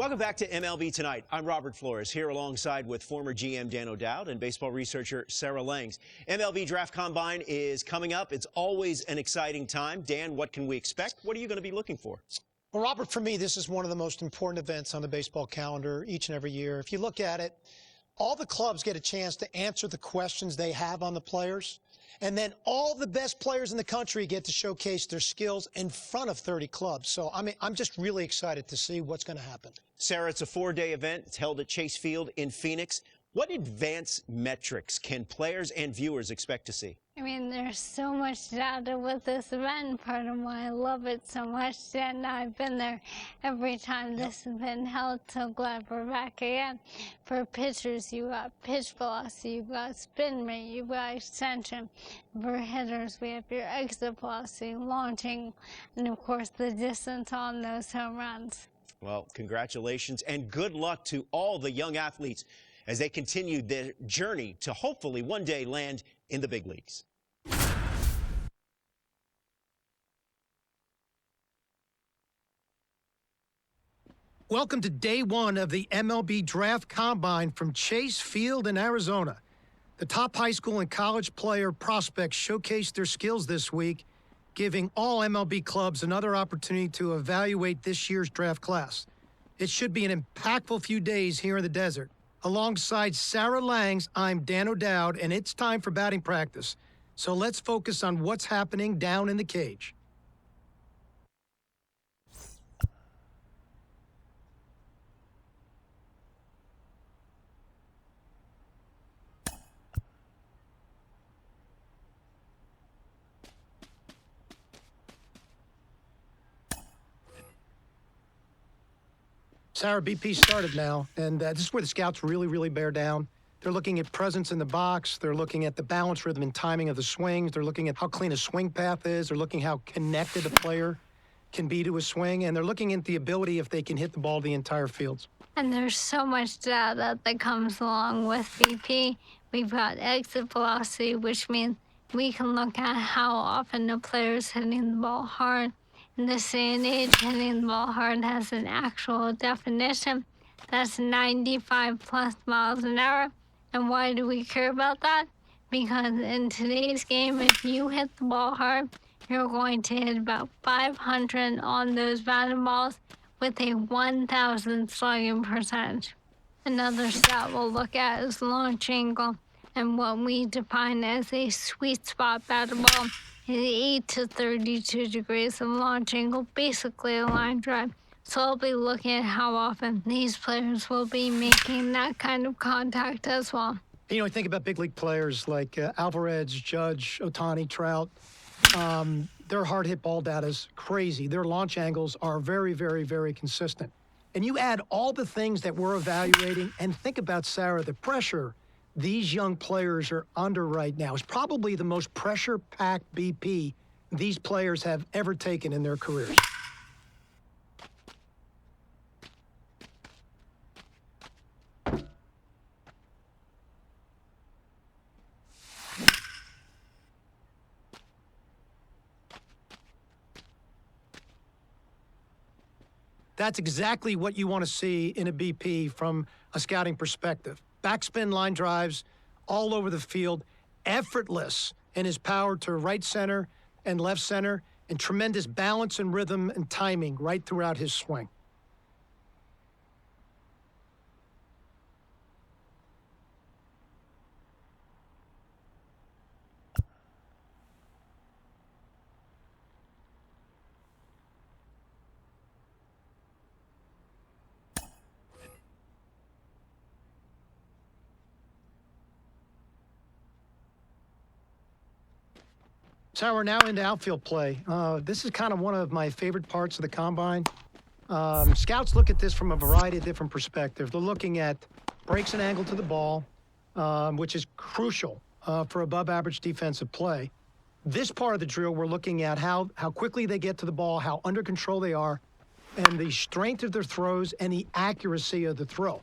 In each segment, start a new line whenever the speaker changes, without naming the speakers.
Welcome back to MLB Tonight. I'm Robert Flores, here alongside with former GM Dan O'Dowd and baseball researcher Sarah Langs. MLB Draft Combine is coming up. It's always an exciting time. Dan, what can we expect? What are you going to be looking for?
Well, Robert, for me, this is one of the most important events on the baseball calendar each and every year. If you look at it, all the clubs get a chance to answer the questions they have on the players. And then all the best players in the country get to showcase their skills in front of 30 clubs. So, I'm just really excited to see what's going to happen.
Sarah, it's a 4-day event. It's held at Chase Field in Phoenix. What advanced metrics can players and viewers expect to see?
I mean, there's so much data with this event, part of why I love it so much, and I've been there every time this has been held, so glad we're back again. For pitchers, you got pitch velocity, you've got spin rate, you've got extension. For hitters, we have your exit velocity, launching, and of course the distance on those home runs.
Well, congratulations and good luck to all the young athletes as they continue their journey to hopefully one day land in the big leagues.
Welcome to day one of the MLB Draft Combine from Chase Field in Arizona. The top high school and college player prospects showcased their skills this week, giving all MLB clubs another opportunity to evaluate this year's draft class. It should be an impactful few days here in the desert. Alongside Sarah Langs, I'm Dan O'Dowd, and it's time for batting practice. So let's focus on what's happening down in the cage. Sarah, BP started now, and this is where the scouts really bear down. They're looking at presence in the box. They're looking at the balance, rhythm, and timing of the swings. They're looking at how clean a swing path is. They're looking how connected a player can be to a swing, and they're looking at the ability if they can hit the ball the entire field.
And there's so much data that comes along with BP. We've got exit velocity, which means we can look at how often the player's hitting the ball hard. In this day and age, hitting the ball hard has an actual definition. That's 95 plus miles an hour. And why do we care about that? Because in today's game, if you hit the ball hard, you're going to hit about 500 on those batted balls with a 1,000 slugging percentage. Another stat we'll look at is launch angle, and what we define as a sweet spot batted ball is 8 to 32 degrees of launch angle, basically a line drive. So I'll be looking at how often these players will be making that kind of contact as well.
You know, I think about big league players like Alvarez, Judge, Ohtani, Trout. Their hard hit ball data is crazy. Their launch angles are very consistent. And you add all the things that we're evaluating, and think about, Sarah, the pressure these young players are under right now is probably the most pressure-packed BP these players have ever taken in their careers. That's exactly what you want to see in a BP from a scouting perspective. Backspin line drives all over the field, effortless in his power to right center and left center, and tremendous balance and rhythm and timing right throughout his swing. So we're now into outfield play. This is kind of one of my favorite parts of the combine. Scouts look at this from a variety of different perspectives. They're looking at breaks and angle to the ball, which is crucial for above-average defensive play. This part of the drill, we're looking at how quickly they get to the ball, how under control they are, and the strength of their throws and the accuracy of the throw.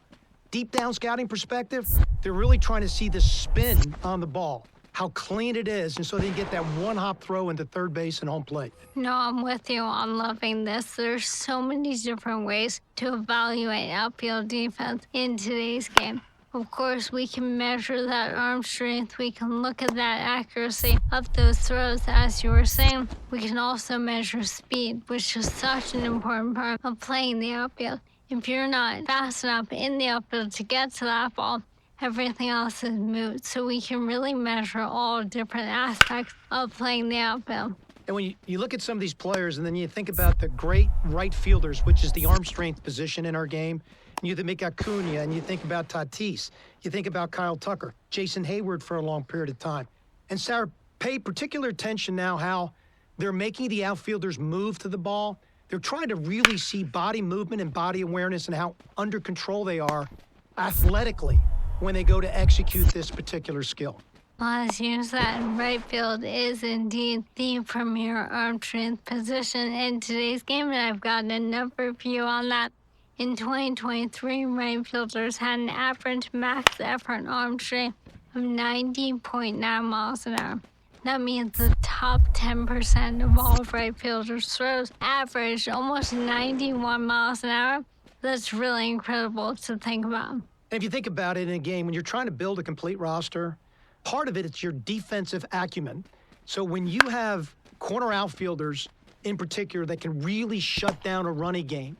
Deep down scouting perspective, they're really trying to see the spin on the ball. how clean it is, and so they can get that one-hop throw into third base and home plate.
No, I'm with you on loving this. There's so many different ways to evaluate outfield defense in today's game. Of course, we can measure that arm strength. We can look at that accuracy of those throws, as you were saying. We can also measure speed, which is such an important part of playing the outfield. If you're not fast enough in the outfield to get to that ball, everything else is moot. So we can really measure all different aspects of playing the outfield.
And when you look at some of these players and then you think about the great right fielders, which is the arm strength position in our game, and you think Acuna, and you think about Tatis, you think about Kyle Tucker, Jason Hayward for a long period of time. And Sarah, pay particular attention now how they're making the outfielders move to the ball. They're trying to really see body movement and body awareness and how under control they are athletically when they go to execute this particular skill.
Well, as you said, right field is indeed the premier arm strength position in today's game, and I've gotten a number of you on that. In 2023, right fielders had an average max effort arm strength of 90.9 miles an hour. That means the top 10% of all right fielders' throws averaged almost 91 miles an hour. That's really incredible to think about.
And if you think about it in a game, when you're trying to build a complete roster, part of it's your defensive acumen. So when you have corner outfielders in particular that can really shut down a running game,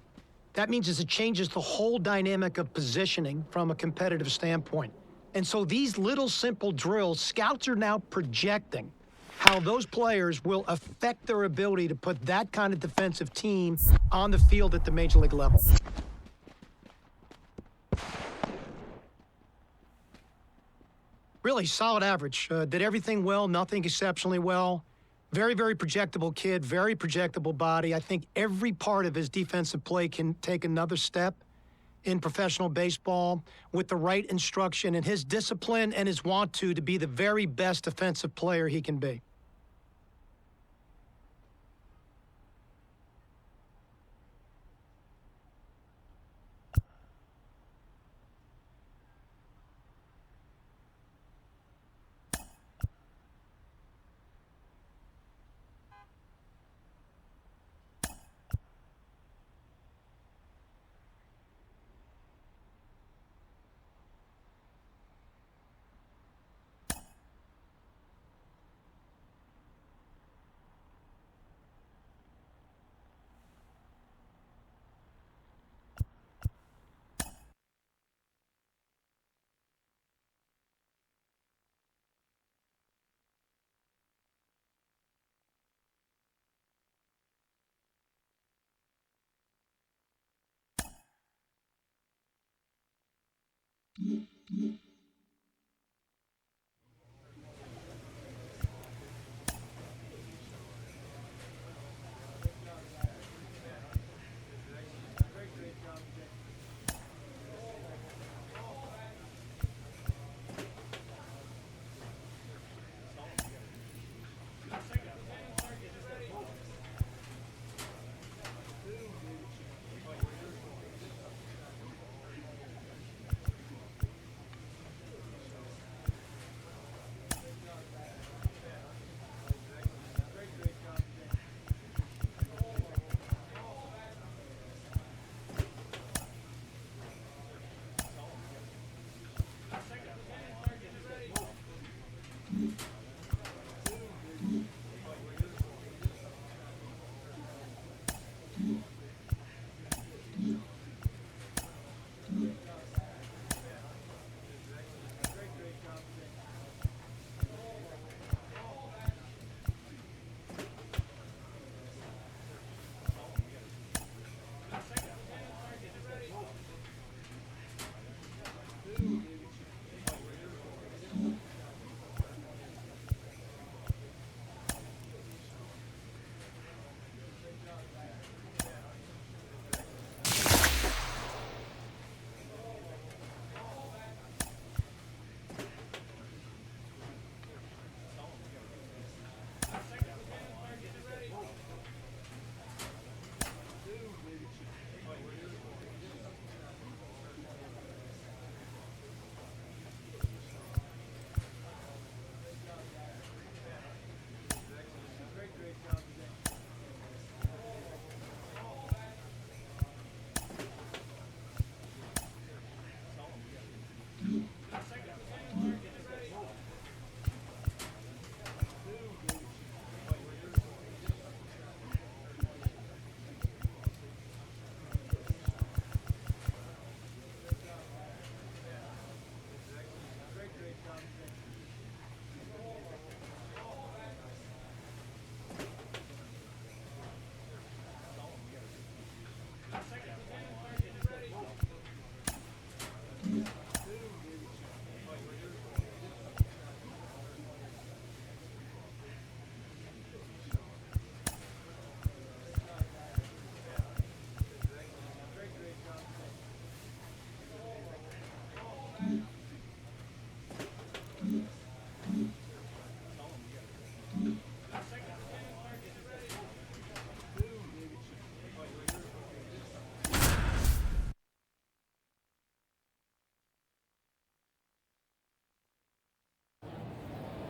that means it changes the whole dynamic of positioning from a competitive standpoint. And so these little simple drills, scouts are now projecting how those players will affect their ability to put that kind of defensive team on the field at the major league level. Really solid average. Did everything well, nothing exceptionally well. Very, very projectable kid, very projectable body. I think every part of his defensive play can take another step in professional baseball with the right instruction and his discipline and his want to be the very best defensive player he can be.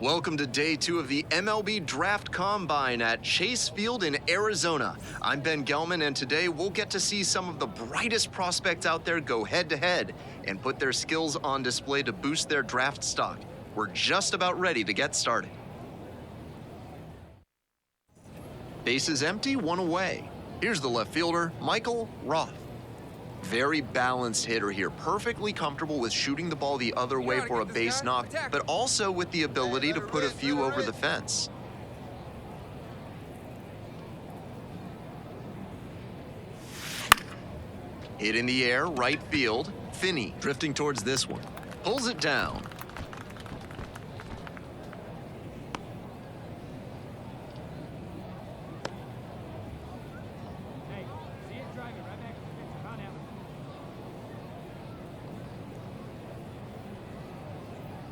Welcome to day 2 of the MLB Draft Combine at Chase Field in Arizona. I'm Ben Gelman, and today we'll get to see some of the brightest prospects out there go head-to-head and put their skills on display to boost their draft stock. We're just about ready to get started. Bases empty, one away. Here's the left fielder, Michael Roth. Very balanced hitter here, perfectly comfortable with shooting the ball the other way for a base knock, but also with the ability to put a few over the fence. Hit in the air, right field. Finney drifting towards this one. Pulls it down.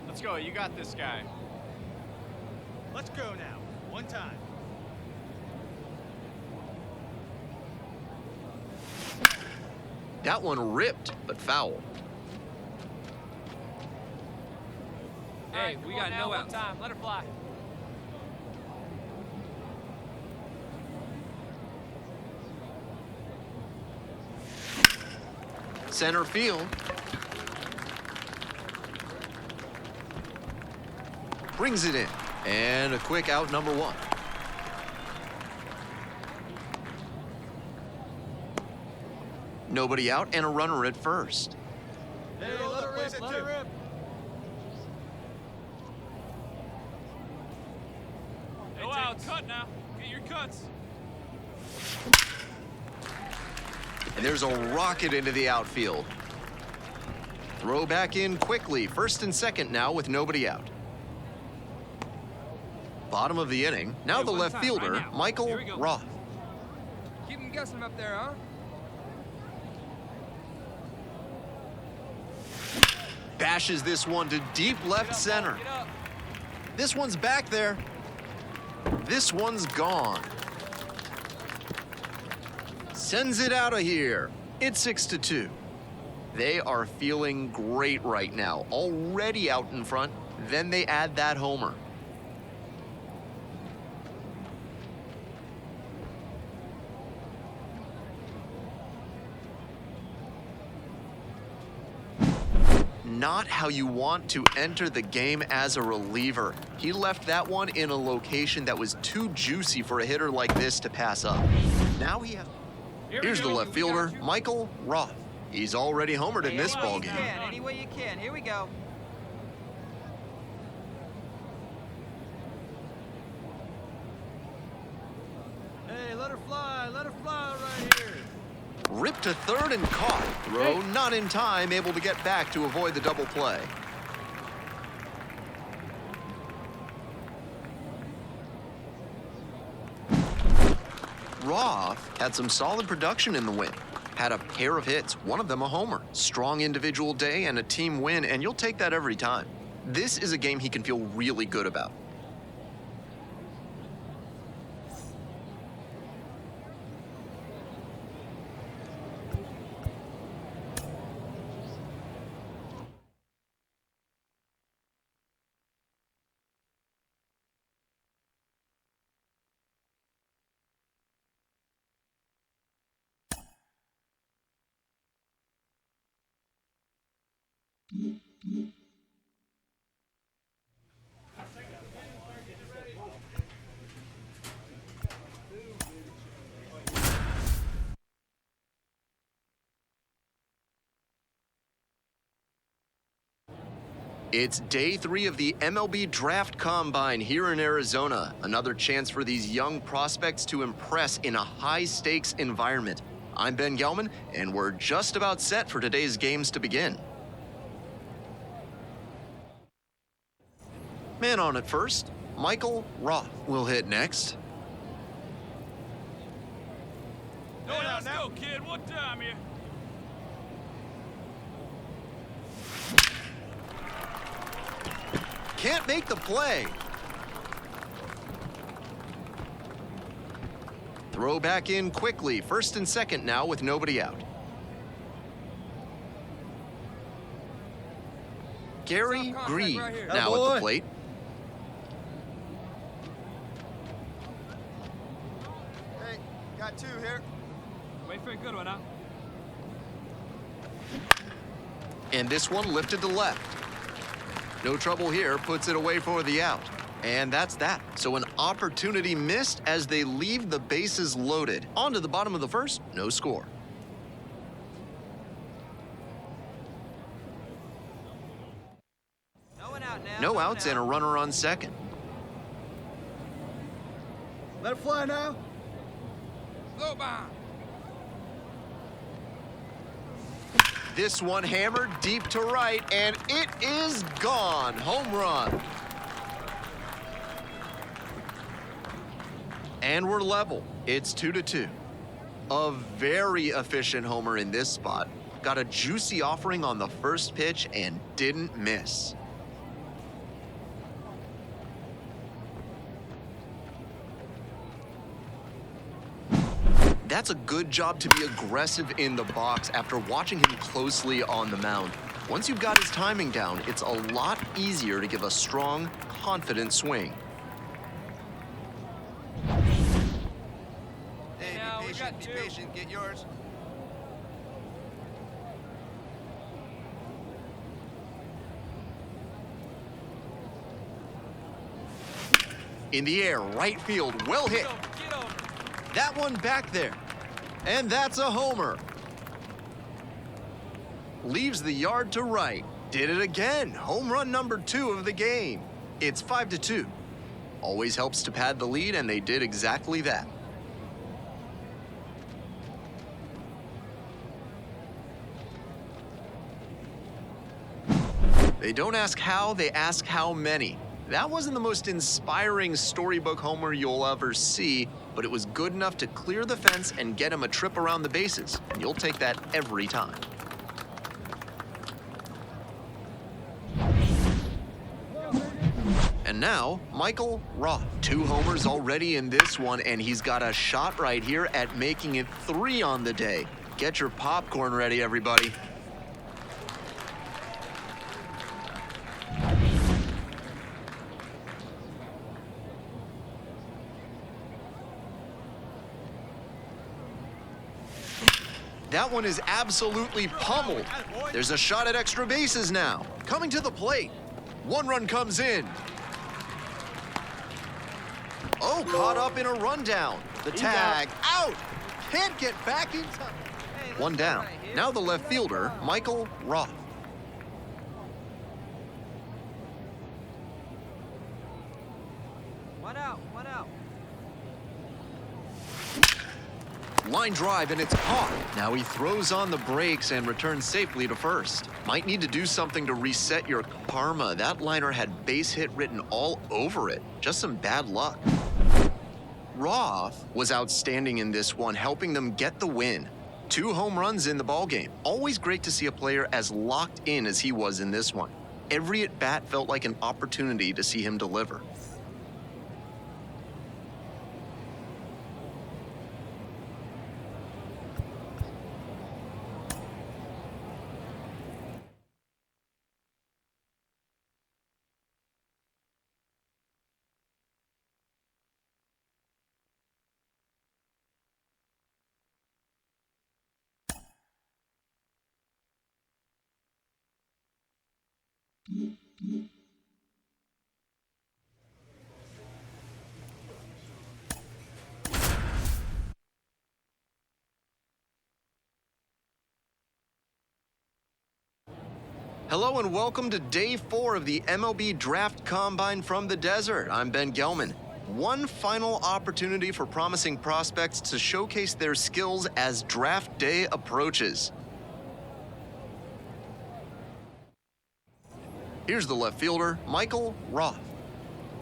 Let's go, you got this guy.
Let's go now, one time.
That one ripped, but foul.
Hey, we got no outs.
Time, let her fly.
Center field. Brings it in. And a quick out, number 1. Nobody out and a runner at first.
Hey, let her rip, let her rip.
No outs. Cut now. Get your cuts.
And there's a rocket into the outfield. Throw back in quickly. First and second now with nobody out. Bottom of the inning. Now the left fielder,
right now.
Michael Roth.
Keep him guessing up there, huh?
Bashes this one to deep left center.
Get up.
This one's back there. This one's gone. Sends it out of here. It's 6-2. They are feeling great right now. Already out in front. Then they add that homer. Not how you want to enter the game as a reliever. He left that one in a location that was too juicy for a hitter like this to pass up. Now he has... Here's the left fielder, Michael Roth. He's already homered in this ballgame.
Any way you can. Here we go. Hey, let her fly right here.
Ripped to third and caught. Throw not in time, able to get back to avoid the double play. Roth had some solid production in the win. Had a pair of hits, one of them a homer. Strong individual day and a team win, and you'll take that every time. This is a game he can feel really good about. It's day 3 of the MLB Draft Combine here in Arizona. Another chance for these young prospects to impress in a high-stakes environment. I'm Ben Gelman, and we're just about set for today's games to begin. Man on at first, Michael Roth will hit next.
Hey, let's go, kid. What time here?
Can't make the play. Throw back in quickly. First and second now with nobody out. Gary Green now at the plate.
2 here.
Wait for a good one, huh?
And this one lifted to left. No trouble here, puts it away for the out. And that's that. So an opportunity missed as they leave the bases loaded. On to the bottom of the first, no score. No outs and a runner on second.
Let it fly now.
Low bomb.
This one hammered deep to right, and it is gone. Home run. And we're level. It's 2-2. A very efficient homer in this spot. Got a juicy offering on the first pitch and didn't miss. That's a good job to be aggressive in the box after watching him closely on the mound. Once you've got his timing down, it's a lot easier to give a strong, confident swing.
Hey,
Now,
be
we
patient,
got
be
2.
patient. Get yours.
In the air, right field, well hit.
Get over.
That one back there. And that's a homer. Leaves the yard to right. Did it again. Home run number 2 of the game. It's 5-2. Always helps to pad the lead, and they did exactly that. They don't ask how, they ask how many. That wasn't the most inspiring storybook homer you'll ever see, but it was good enough to clear the fence and get him a trip around the bases. And you'll take that every time. And now, Michael Roth. 2 homers already in this one, and he's got a shot right here at making it 3 on the day. Get your popcorn ready, everybody. That one is absolutely pummeled. There's a shot at extra bases now. Coming to the plate. 1 run comes in. Oh, caught up in a rundown. The tag out. Can't get back in time. 1 down. Now the left fielder, Michael Roth.
One out, one out.
Line drive, and it's caught. Now he throws on the brakes and returns safely to first. Might need to do something to reset your karma. That liner had base hit written all over it. Just some bad luck. Roth was outstanding in this one, helping them get the win. 2 home runs in the ballgame. Always great to see a player as locked in as he was in this one. Every at-bat felt like an opportunity to see him deliver. Hello and welcome to day 4 of the MLB Draft Combine from the Desert. I'm Ben Gelman. One final opportunity for promising prospects to showcase their skills as draft day approaches. Here's the left fielder, Michael Roth.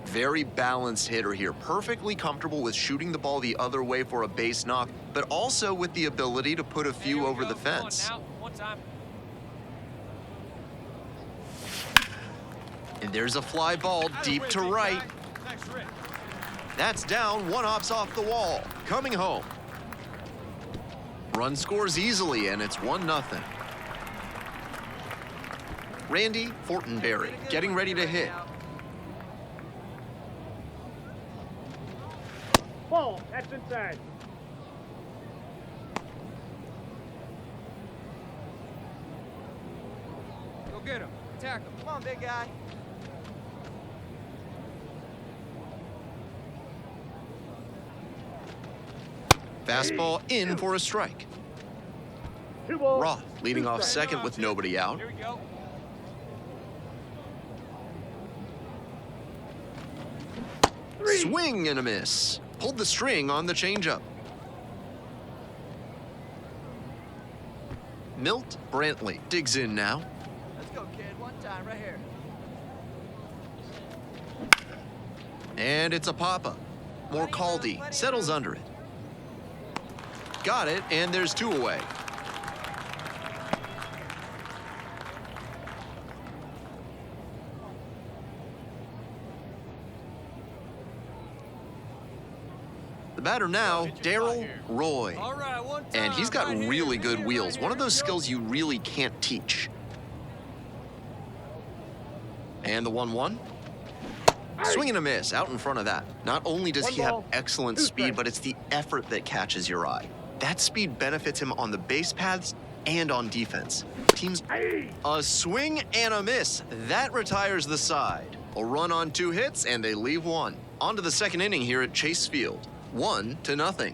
Very balanced hitter here, perfectly comfortable with shooting the ball the other way for a base knock, but also with the ability to put a few over the fence.
One time.
And there's a fly ball deep to right.
Thanks, Rick.
That's down, 1 hops off the wall. Coming home. Run scores easily, and it's 1-0. Randy Fortenberry getting ready to hit.
Ball, that's inside.
get him. Attack him.
Come on, big guy.
Fastball in for a strike. Roth leading off second with nobody out.
Here we go.
Swing and a miss. Pulled the string on the changeup. Milt Brantley digs in now.
Let's go, kid. One time, right here.
And it's a pop-up. Morcaldi settles under it. Got it, and there's 2 away. The batter now, Darryl Roy.
All right, one time.
And he's got
right here,
really
right
good
here,
wheels.
right
One of
here.
those skills you really can't teach. And the 1-1. Swing and a miss out in front of that. Not only does he have excellent speed, but it's the effort that catches your eye. That speed benefits him on the base paths and on defense. Teams, a swing and a miss. That retires the side. A run on 2 hits, and they leave 1. On to the second inning here at Chase Field. 1-0.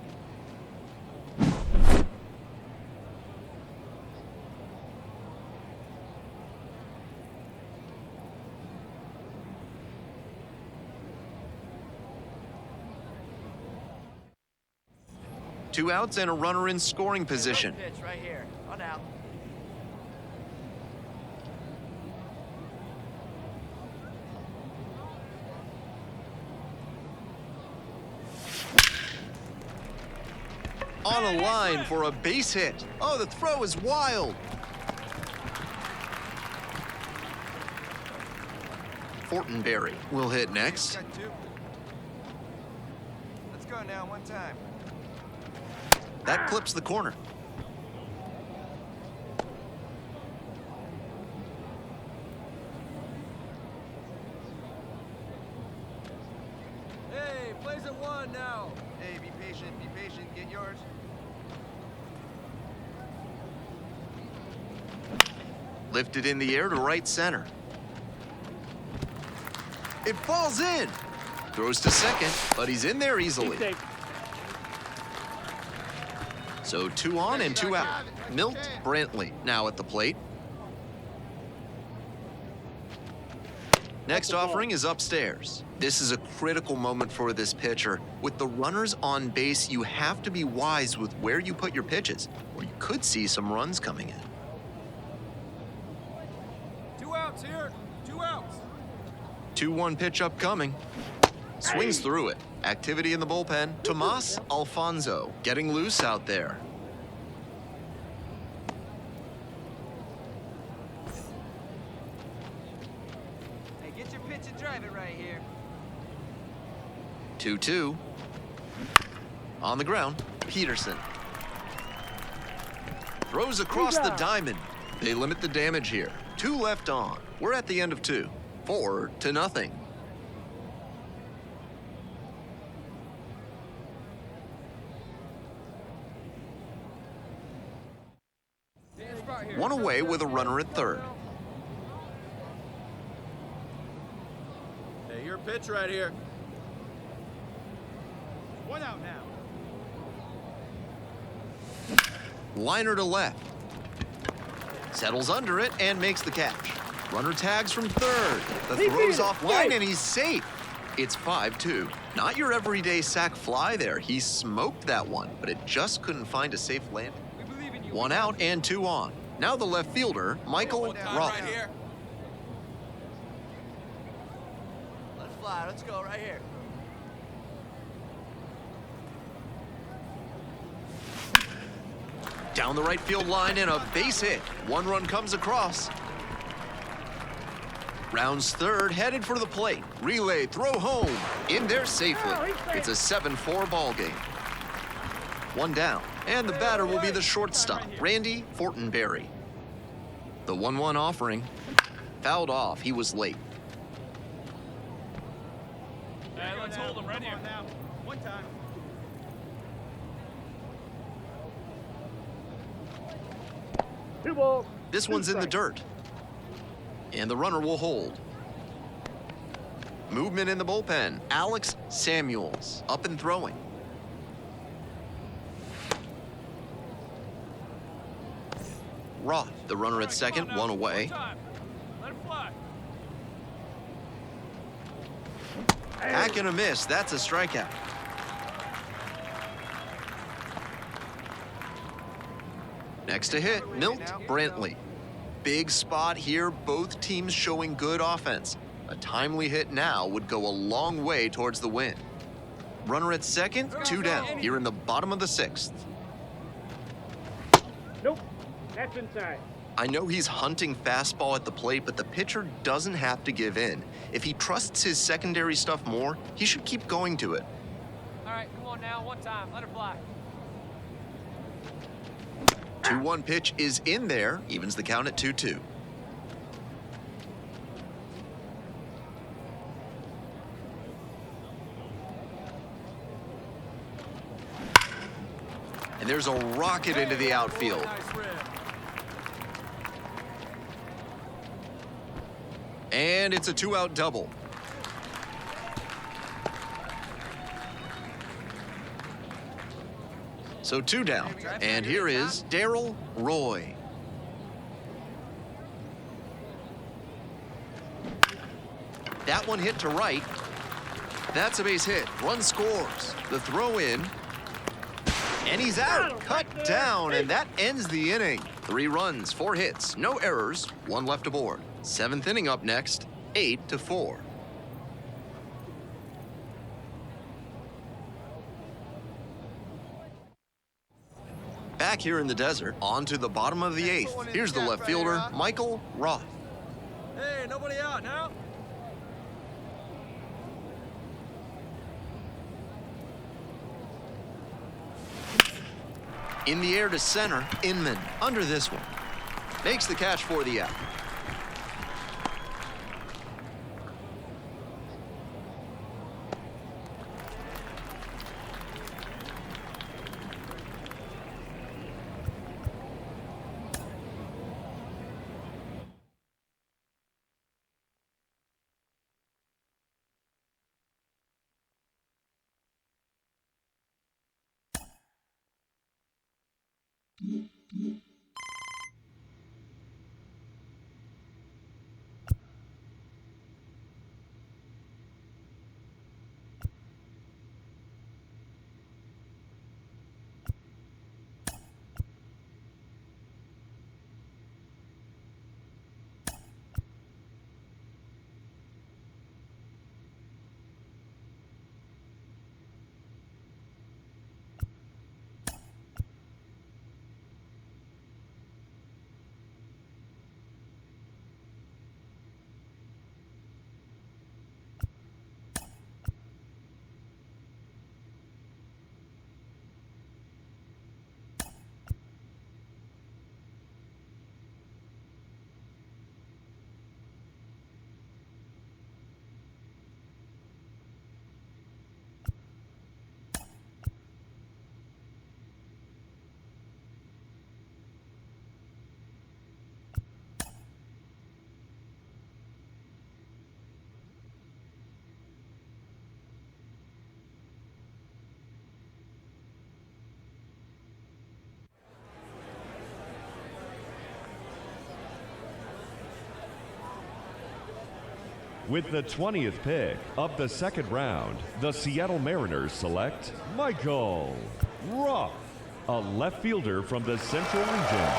Two outs and a runner in scoring position.
Pitch right here. On out.
On a line for a base hit. Oh, the throw is wild. Fortenberry will hit next.
Got 2. Let's go now. One time.
That clips the corner.
Hey, plays at 1 now.
Hey, be patient. Be patient. Get yours.
Lifted in the air to right center. It falls in. Throws to second, but he's in there easily. So 2 on and 2 out. Milt Brantley now at the plate. Next offering is upstairs. This is a critical moment for this pitcher. With the runners on base, you have to be wise with where you put your pitches, or you could see some runs coming in.
2 outs here. 2 outs.
2-1 pitch upcoming. Swings through it. Activity in the bullpen. Tomas Alfonso getting loose out there.
Hey, get your pitch and drive it right here.
2-2. On the ground, Peterson. Throws across the diamond. They limit the damage here. 2 left on. We're at the end of 2. 4-0.
Spot here.
1 away with a runner at third.
Hey, your pitch right here.
1 out now.
Liner to left. Settles under it and makes the catch. Runner tags from third. The throw's offline and he's safe. It's 5-2. Not your everyday sac fly there. He smoked that one, but it just couldn't find a safe land.
We believe in you.
1 out and 2 on. Now the left fielder, Michael Roth.
Right here.
Let it fly. Let's go right here.
Down the right field line and a base hit. 1 run comes across. Rounds third, headed for the plate. Relay, throw home. In there safely. It's a 7-4 ball game. 1 down, and the batter will be the shortstop, Randy Fortenberry. The 1-1 offering. Fouled off, he was late.
Hey, let's hold him right here.
Now. 1 time.
This one's in the dirt. And the runner will hold. Movement in the bullpen. Alex Samuels up and throwing. Roth, the runner at second, one away.
Let it fly.
Back and a miss. That's a strikeout. Next to hit, Milt Brantley. Big spot here. Both teams showing good offense. A timely hit now would go a long way towards the win. Runner at second, 2 down. Here in the bottom of the 6th.
Nope, that's inside.
I know he's hunting fastball at the plate, but the pitcher doesn't have to give in. If he trusts his secondary stuff more, he should keep going to it.
All right, come on now, one time. Let it fly.
2-1 pitch is in there, evens the count at 2-2. And there's a rocket into the outfield. And it's a 2-out double. So 2 down. And here is Darryl Roy. That one hit to right. That's a base hit. Run scores. The throw in. And he's out. Cut down. And that ends the inning. 3 runs, 4 hits, no errors, 1 left aboard. 7th inning up next, 8-4. Back here in the desert, on to the bottom of the 8th. Here's the left fielder, Michael Roth.
Hey, nobody out now?
In the air to center, Inman under this one. Makes the catch for the out.
With the 20th pick of the 2nd round, the Seattle Mariners select Michael Roth, a left fielder from the Central Region.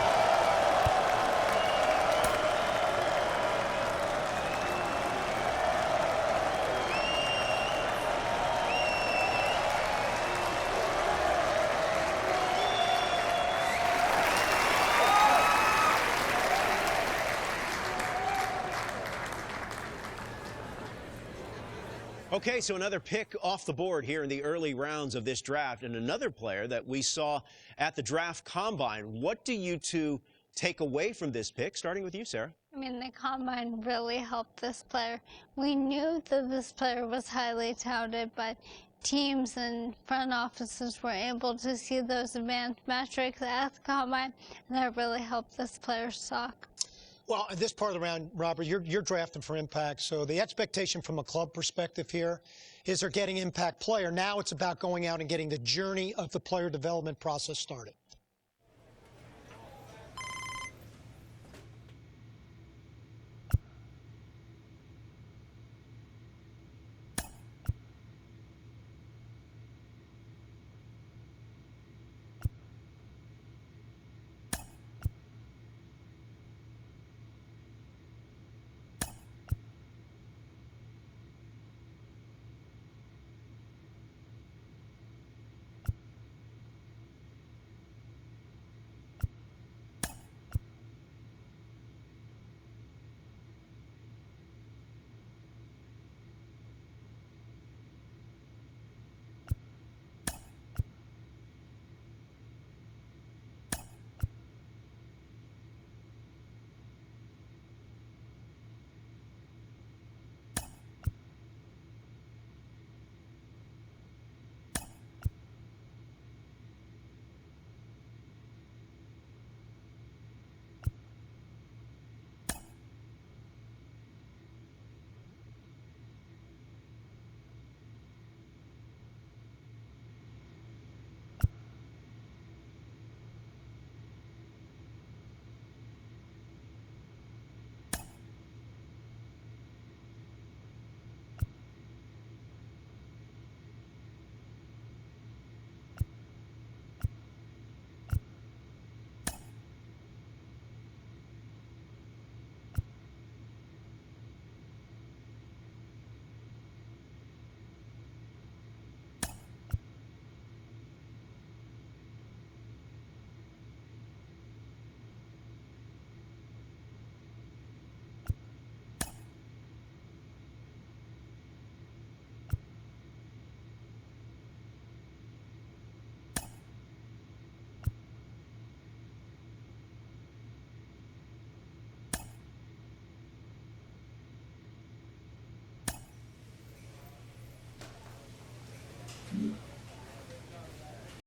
Okay, so another pick off the board here in the early rounds of this draft, and another player that we saw at the draft combine. What do you two take away from this pick, starting with you, Sarah?
I mean, the combine really helped this player. We knew that this player was highly touted, but teams and front offices were able to see those advanced metrics at the combine, and that really helped this player's stock.
Well, in this part of the round, Robert, you're drafting for impact. So the expectation from a club perspective here is they're getting impact player. Now it's about going out and getting the journey of the player development process started.